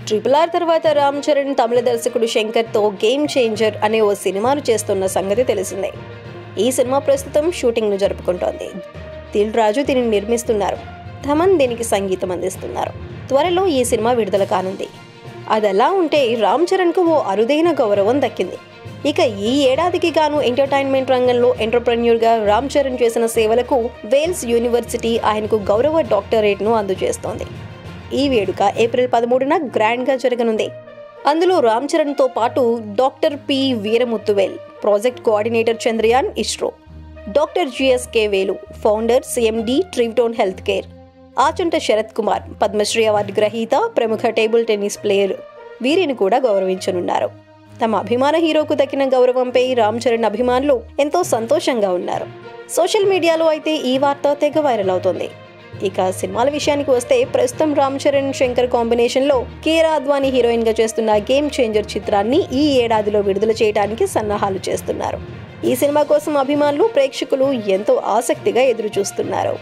RRR తర్వాత రామ్ చరణ్ తమిళ దర్శకుడు శంకర్తో game changer అనే ఓ సినిమాను చేస్తున్న సంగతి తెలిసిందే. ఈ సినిమా ప్రస్తుతం షూటింగ్ను జరుపుకుంటోంది. దిల్ రాజు దీనిని నిర్మిస్తున్నారు. థమన్ దీనికి సంగీతం అందిస్తున్నారు. త్వరలో ఈ సినిమా విడుదల కానుంది. అదలా ఉంటే రామ్ చరణ్కు ఓ అరుదైన గౌరవం దక్కింది. ఇక ఈ ఏడాదికి గాను ఎంటర్టైన్మెంట్ రంగంలో ఎంటర్‌ప్రెన్యూర్‌గా రామ్ చరణ్ చేసిన సేవలకు వేల్స్ యూనివర్సిటీ ఆయనకు గౌరవ డాక్టరేట్‌ను అందజేస్తోంది. ఈ వేడుక ఏప్రిల్ 13న గ్రాండ్గా జరగనుంది. అందులో రామ్ చరణ్తో పాటు doctor P Veeramuthuvel, project coordinator Chandrayaan ISRO, doctor GSK Velu, founder CMD Trivitron health care, Achanta Sharath Kumar, Padma Shri award గ్రహీత, ప్రముఖ టేబుల్ టెన్నిస్ ప్లేయర్ వీరిని కూడా గౌరవించనున్నారు. తమ అభిమాన హీరోకు దక్కిన గౌరవంపై రామ్ చరణ్ అభిమానులు ఎంతో సంతోషంగా ఉన్నారు. సోషల్ మీడియాలో అయితే ఈ వార్త తెగ వైరల్ అవుతోంది. ఇక సినిమాల విషయానికి వస్తే ప్రస్తుతం రామ్ చరణ్ శంకర్ కాంబినేషన్లో కియారా అద్వానీ హీరోయిన్గా చేస్తున్న గేమ్ చేంజర్ చిత్రాన్ని ఈ ఏడాదిలో విడుదల చేయడానికి సన్నాహాలు చేస్తున్నారు. ఈ సినిమా కోసం అభిమానులు, ప్రేక్షకులు ఎంతో ఆసక్తిగా ఎదురు చూస్తున్నారు.